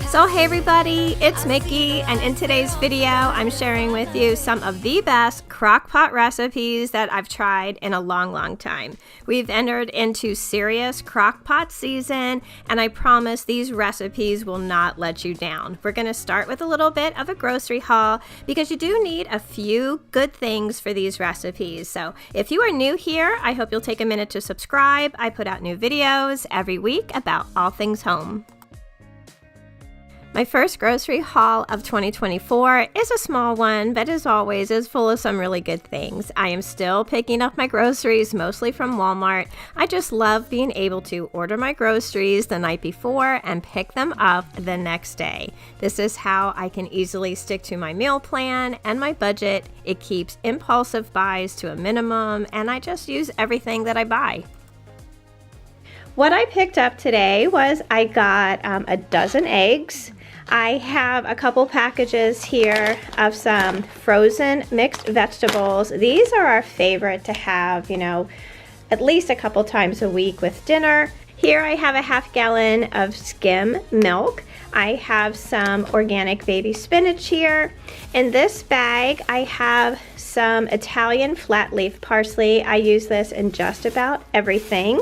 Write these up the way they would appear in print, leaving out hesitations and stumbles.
So hey everybody, it's Mickey, and in today's video I'm sharing with you some of the best crock-pot recipes that I've tried in a long time. We've entered into serious crock-pot season, and I promise these recipes will not let you down. We're going to start with a little bit of a grocery haul because you do need a few good things for these recipes. So if you are new here, I hope you'll take a minute to subscribe. I put out new videos every week about all things home. My first grocery haul of 2024 is a small one, but as always is full of some really good things. I am still picking up my groceries mostly from Walmart. I just love being able to order my groceries the night before and pick them up the next day. This is how I can easily stick to my meal plan and my budget. It keeps impulsive buys to a minimum, and I just use everything that I buy. What I picked up today was I got a dozen eggs. I have a couple packages here of some frozen mixed vegetables. These are our favorite to have, you know, at least a couple times a week with dinner. Here I have a half gallon of skim milk. I have some organic baby spinach here. In this bag, I have some Italian flat leaf parsley. I use this in just about everything.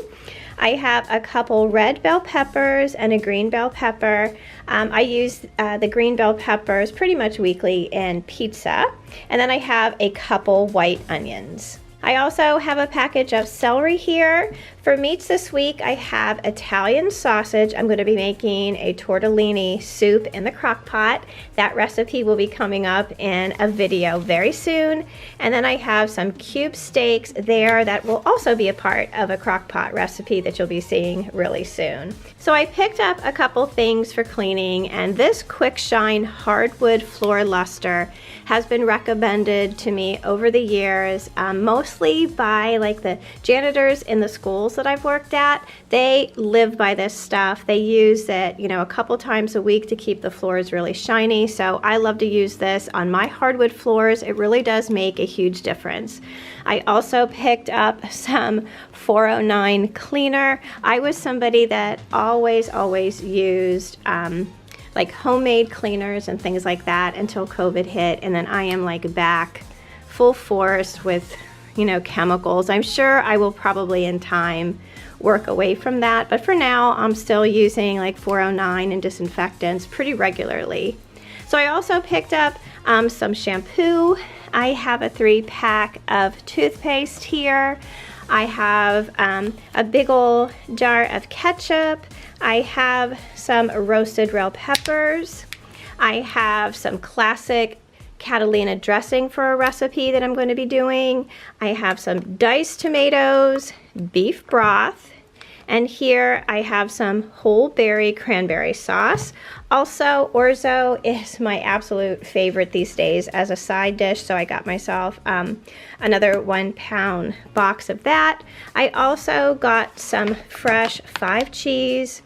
I have a couple red bell peppers and a green bell pepper. I use the green bell peppers pretty much weekly in pizza. And then I have a couple white onions. I also have a package of celery here. For meats this week, I have Italian sausage. I'm going to be making a tortellini soup in the crock pot. That recipe will be coming up in a video very soon. And then I have some cube steaks there that will also be a part of a crock pot recipe that you'll be seeing really soon. So I picked up a couple things for cleaning, and this Quick Shine hardwood floor luster has been recommended to me over the years, mostly by like the janitors in the schools that I've worked at. They live by this stuff. They use it, you know, a couple times a week to keep the floors really shiny. So I love to use this on my hardwood floors. It really does make a huge difference. I also picked up some 409 cleaner. I was somebody that always used like homemade cleaners and things like that until COVID hit, and then I am like back full force with, you know, chemicals. I'm sure I will probably in time work away from that, but for now I'm still using like 409 and disinfectants pretty regularly. So I also picked up some shampoo. I have a 3-pack of toothpaste here. I have a big ol' jar of ketchup. I have some roasted bell peppers. I have some classic Catalina dressing for a recipe that I'm going to be doing. I have some diced tomatoes, beef broth, and here I have some whole berry cranberry sauce. Also, orzo is my absolute favorite these days as a side dish, so I got myself another 1-pound box of that. I also got some fresh 5-cheese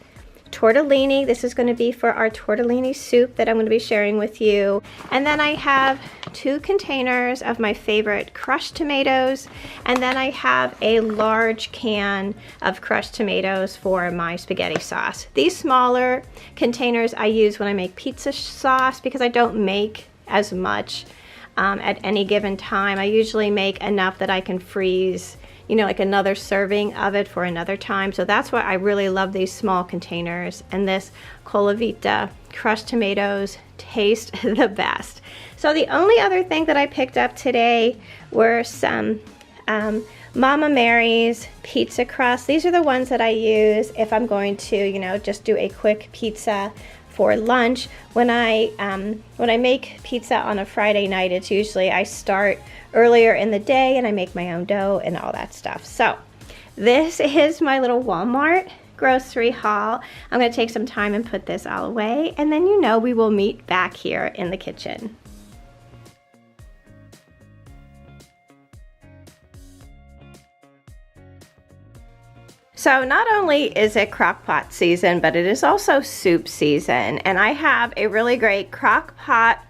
tortellini. This is going to be for our tortellini soup that I'm going to be sharing with you. And then I have 2 containers of my favorite crushed tomatoes, and then I have a large can of crushed tomatoes for my spaghetti sauce. These smaller containers I use when I make pizza sauce because I don't make as much at any given time. I usually make enough that I can freeze, you know, like another serving of it for another time. So that's why I really love these small containers. And this Colavita crushed tomatoes taste the best. So the only other thing that I picked up today were some Mama Mary's pizza crust. These are the ones that I use if I'm going to, you know, just do a quick pizza for lunch. When I make pizza on a Friday night, it's usually I start earlier in the day and I make my own dough and all that stuff. So this is my little Walmart grocery haul. I'm going to take some time and put this all away, and then, you know, we will meet back here in the kitchen. So not only is it crock-pot season, but it is also soup season, and I have a really great crock-pot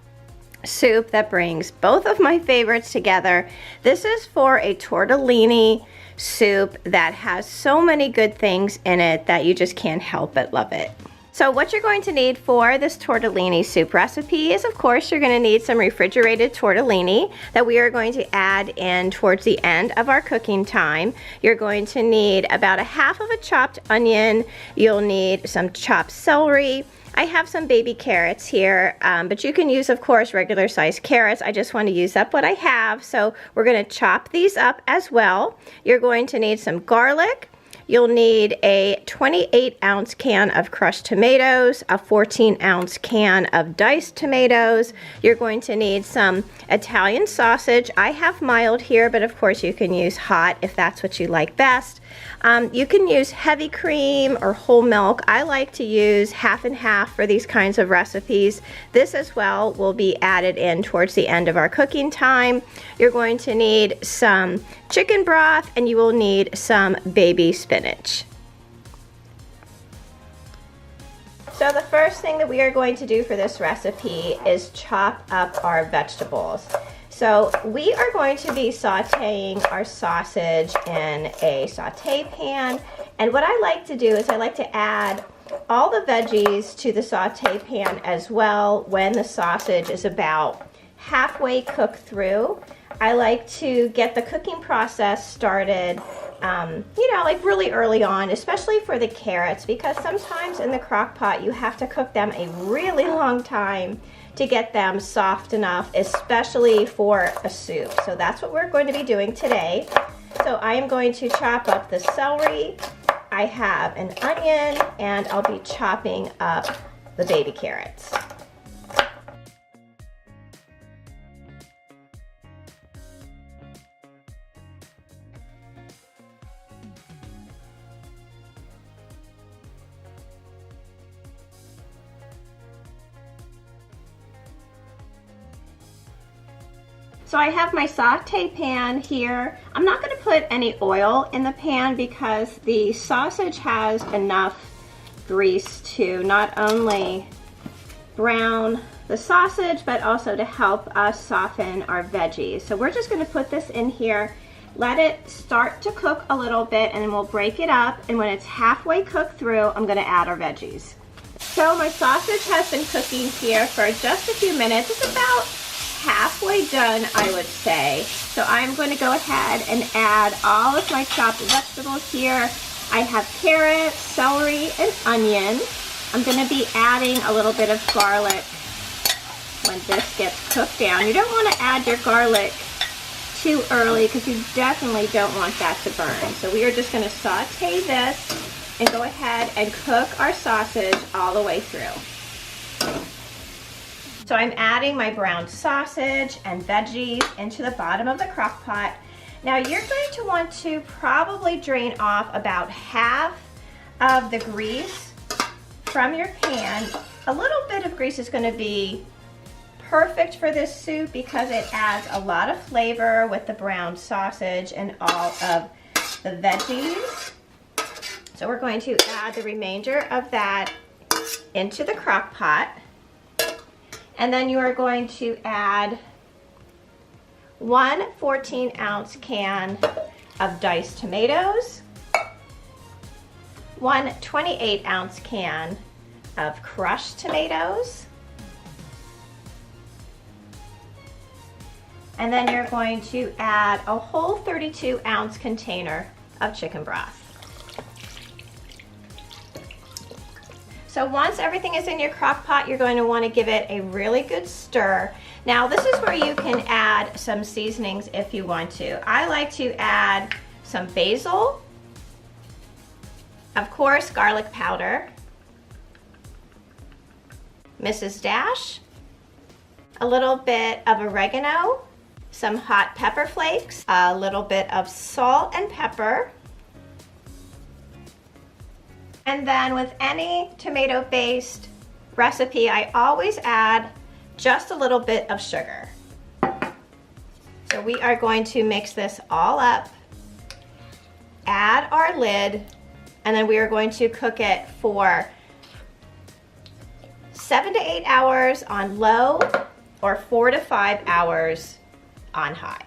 soup that brings both of my favorites together. This is for a tortellini soup that has so many good things in it that you just can't help but love it. So what you're going to need for this tortellini soup recipe is, of course, you're going to need some refrigerated tortellini that we are going to add in towards the end of our cooking time. You're going to need about a half of a chopped onion. You'll need some chopped celery. I have some baby carrots here, but you can use, of course, regular sized carrots. I just want to use up what I have, so we're going to chop these up as well. You're going to need some garlic. You'll need a 28-ounce can of crushed tomatoes, a 14-ounce can of diced tomatoes. You're going to need some Italian sausage. I have mild here, but of course you can use hot if that's what you like best. You can use heavy cream or whole milk. I like to use half and half for these kinds of recipes. This as well will be added in towards the end of our cooking time. You're going to need some chicken broth, and you will need some baby spinach. So the first thing that we are going to do for this recipe is chop up our vegetables. So we are going to be sauteing our sausage in a saute pan, and what I like to do is I like to add all the veggies to the saute pan as well when the sausage is about halfway cooked through. I like to get the cooking process started like really early on, especially for the carrots, because sometimes in the crock pot you have to cook them a really long time to get them soft enough, especially for a soup. So that's what we're going to be doing today. So I am going to chop up the celery. I have an onion, and I'll be chopping up the baby carrots. So I have my saute pan here. I'm not going to put any oil in the pan because the sausage has enough grease to not only brown the sausage, but also to help us soften our veggies. So we're just going to put this in here, let it start to cook a little bit, and then we'll break it up. And when it's halfway cooked through, I'm going to add our veggies. So my sausage has been cooking here for just a few minutes. It's about halfway done, I would say. So I'm going to go ahead and add all of my chopped vegetables here. I have carrots, celery, and onion. I'm going to be adding a little bit of garlic when this gets cooked down. You don't want to add your garlic too early because you definitely don't want that to burn. So we are just going to saute this and go ahead and cook our sausage all the way through. So I'm adding my browned sausage and veggies into the bottom of the crock pot. Now you're going to want to probably drain off about half of the grease from your pan. A little bit of grease is going to be perfect for this soup because it adds a lot of flavor with the browned sausage and all of the veggies. So we're going to add the remainder of that into the crock pot. And then you are going to add one 14-ounce can of diced tomatoes, one 28-ounce can of crushed tomatoes, and then you're going to add a whole 32-ounce container of chicken broth. So once everything is in your crock pot, you're going to want to give it a really good stir. Now this is where you can add some seasonings if you want to. I like to add some basil, of course garlic powder, Mrs. Dash, a little bit of oregano, some hot pepper flakes, a little bit of salt and pepper. And then with any tomato-based recipe, I always add just a little bit of sugar. So we are going to mix this all up, add our lid, and then we are going to cook it for 7 to 8 hours on low or 4 to 5 hours on high.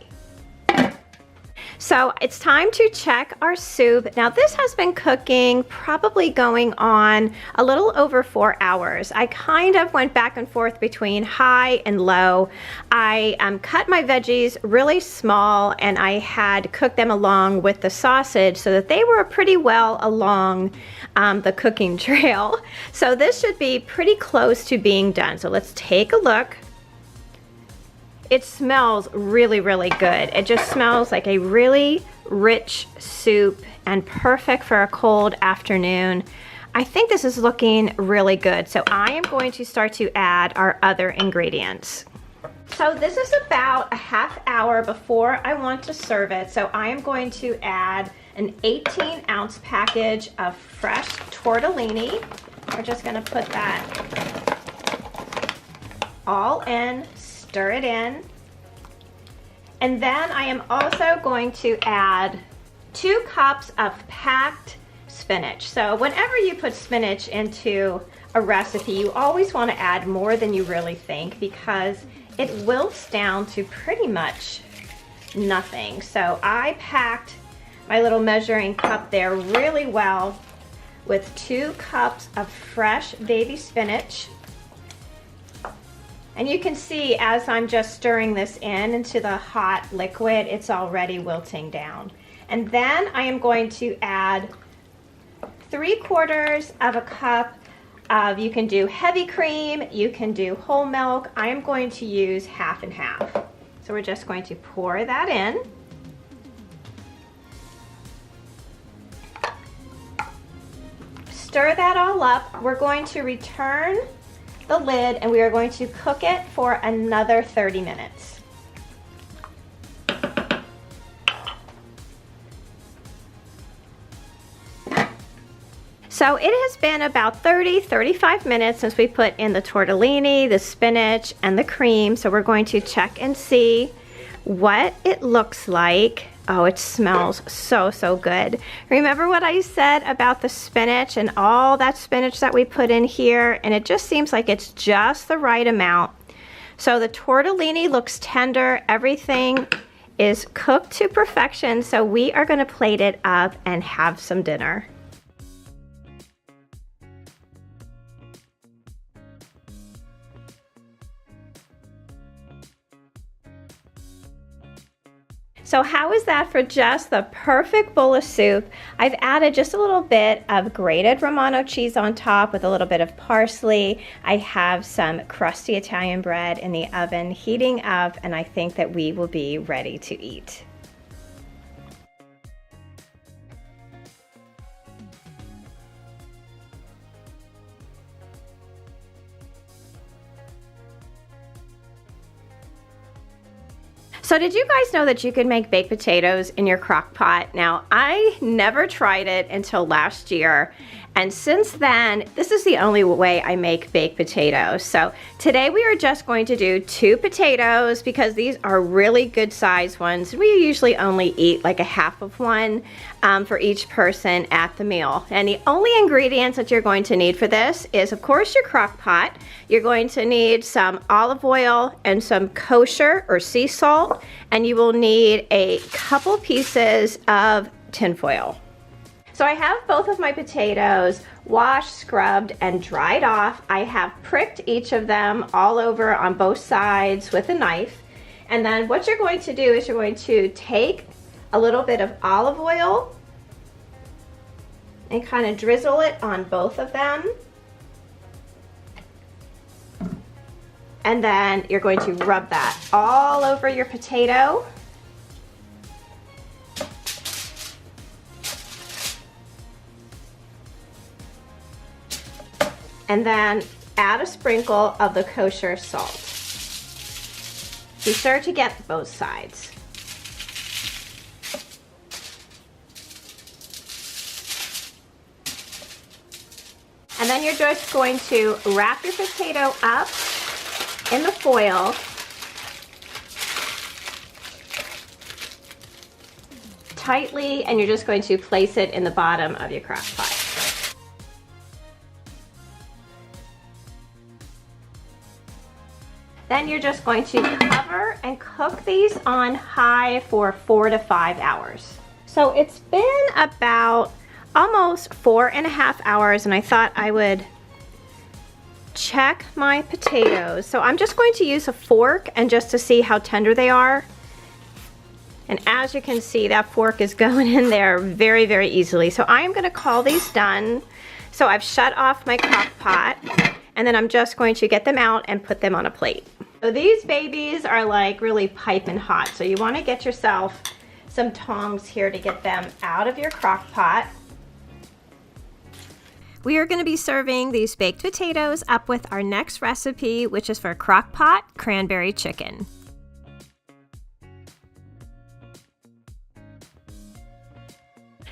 So it's time to check our soup. Now this has been cooking, probably going on a little over 4 hours. I kind of went back and forth between high and low. I cut my veggies really small and I had cooked them along with the sausage so that they were pretty well along the cooking trail. So this should be pretty close to being done. So let's take a look. It smells really, really good. It just smells like a really rich soup and perfect for a cold afternoon. I think this is looking really good. So I am going to start to add our other ingredients. So this is about a half hour before I want to serve it. So I am going to add an 18-ounce package of fresh tortellini. We're just gonna put that all in. Stir it in. And then I am also going to add 2 cups of packed spinach. So whenever you put spinach into a recipe, you always want to add more than you really think because it wilts down to pretty much nothing. So I packed my little measuring cup there really well with 2 cups of fresh baby spinach. And you can see as I'm just stirring this into the hot liquid, it's already wilting down. And then I am going to add 3/4 of a cup of, you can do heavy cream, you can do whole milk. I am going to use half and half. So we're just going to pour that in. Stir that all up. We're going to return the lid and we are going to cook it for another 30 minutes. So it has been about 30-35 minutes since we put in the tortellini, the spinach, and the cream. So we're going to check and see what it looks like. Oh, it smells so, so good. Remember what I said about the spinach and all that spinach that we put in here? And it just seems like it's just the right amount. So the tortellini looks tender. Everything is cooked to perfection. So we are going to plate it up and have some dinner. So how is that for just the perfect bowl of soup? I've added just a little bit of grated Romano cheese on top with a little bit of parsley. I have some crusty Italian bread in the oven heating up, and I think that we will be ready to eat. So did you guys know that you could make baked potatoes in your crock pot? Now, I never tried it until last year. And since then, this is the only way I make baked potatoes. So today we are just going to do 2 potatoes because these are really good sized ones. We usually only eat like a half of one for each person at the meal. And the only ingredients that you're going to need for this is, of course, your crock pot. You're going to need some olive oil and some kosher or sea salt. And you will need a couple pieces of tin foil. So I have both of my potatoes washed, scrubbed, and dried off. I have pricked each of them all over on both sides with a knife. And then what you're going to do is you're going to take a little bit of olive oil and kind of drizzle it on both of them. And then you're going to rub that all over your potato. And then add a sprinkle of the kosher salt. Be sure to get both sides. And then you're just going to wrap your potato up in the foil. Tightly, and you're just going to place it in the bottom of your crock pot. Then you're just going to cover and cook these on high for 4 to 5 hours. So it's been about almost 4.5 hours, and I thought I would check my potatoes. So I'm just going to use a fork and just to see how tender they are. And as you can see, that fork is going in there very, very easily. So I am going to call these done. So I've shut off my crock pot, and then I'm just going to get them out and put them on a plate. So these babies are like really piping hot. So you want to get yourself some tongs here to get them out of your crock pot. We are going to be serving these baked potatoes up with our next recipe, which is for Crockpot Cranberry Chicken.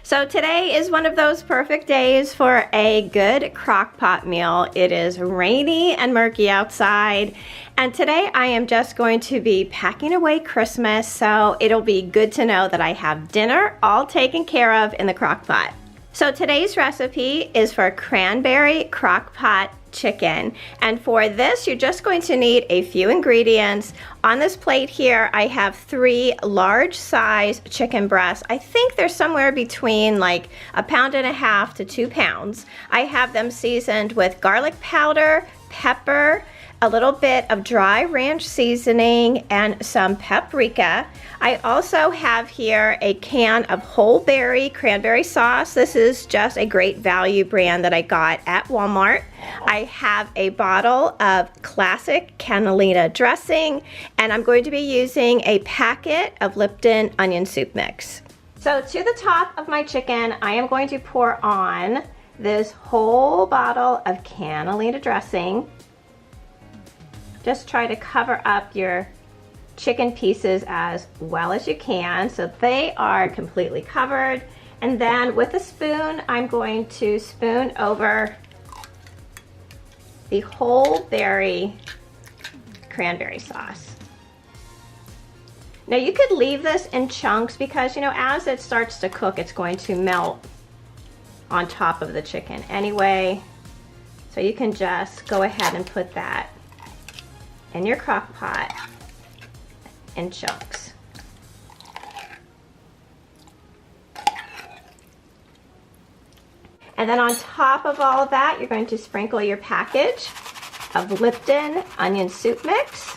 So today is one of those perfect days for a good crock pot meal. It is rainy and murky outside, and today I am just going to be packing away Christmas, so it'll be good to know that I have dinner all taken care of in the crock pot. So today's recipe is for cranberry crock pot chicken, and for this you're just going to need a few ingredients. On this plate here I have 3 large size chicken breasts. I think they're somewhere between like 1.5 pounds to 2 pounds. I have them seasoned with garlic powder, pepper, a little bit of dry ranch seasoning, and some paprika. I also have here a can of whole berry cranberry sauce. This is just a great value brand that I got at Walmart. I have a bottle of classic cannellini dressing, and I'm going to be using a packet of Lipton onion soup mix. So to the top of my chicken, I am going to pour on this whole bottle of cannellini dressing. Just try to cover up your chicken pieces as well as you can so they are completely covered. And then with a spoon, I'm going to spoon over the whole berry cranberry sauce. Now you could leave this in chunks because, you know, as it starts to cook, it's going to melt on top of the chicken anyway. So you can just go ahead and put that in your crock pot in chunks. And then on top of all of that, you're going to sprinkle your package of Lipton onion soup mix.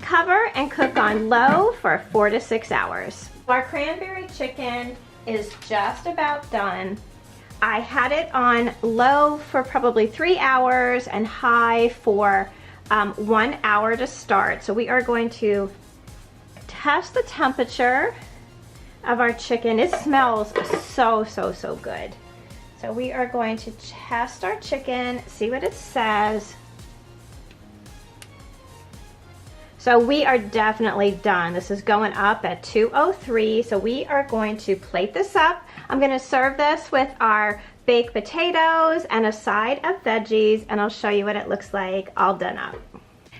Cover and cook on low for 4 to 6 hours. Our cranberry chicken is just about done. I had it on low for probably 3 hours and high for 1 hour to start. So we are going to test the temperature of our chicken. It smells so good. So we are going to test our chicken, see what it says. So we are definitely done. This is going up at 203. So we are going to plate this up. I'm going to serve this with our baked potatoes and a side of veggies, and I'll show you what it looks like all done up.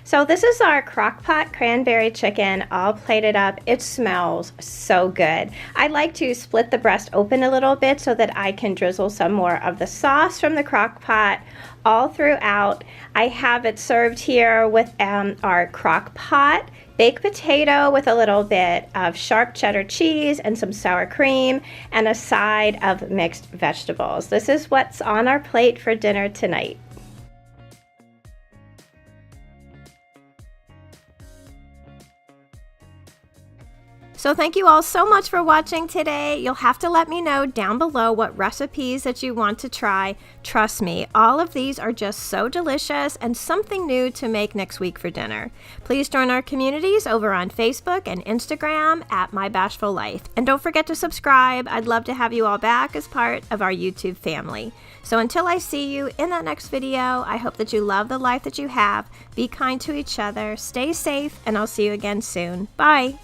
So this is our Crockpot cranberry chicken all plated up. It smells so good. I like to split the breast open a little bit so that I can drizzle some more of the sauce from the Crockpot all throughout. I have it served here with our Crockpot baked potato with a little bit of sharp cheddar cheese and some sour cream and a side of mixed vegetables. This is what's on our plate for dinner tonight. So thank you all so much for watching today. You'll have to let me know down below what recipes that you want to try. Trust me, all of these are just so delicious and something new to make next week for dinner. Please join our communities over on Facebook and Instagram at My Bashful Life. And don't forget to subscribe. I'd love to have you all back as part of our YouTube family. So until I see you in that next video, I hope that you love the life that you have. Be kind to each other, stay safe, and I'll see you again soon. Bye.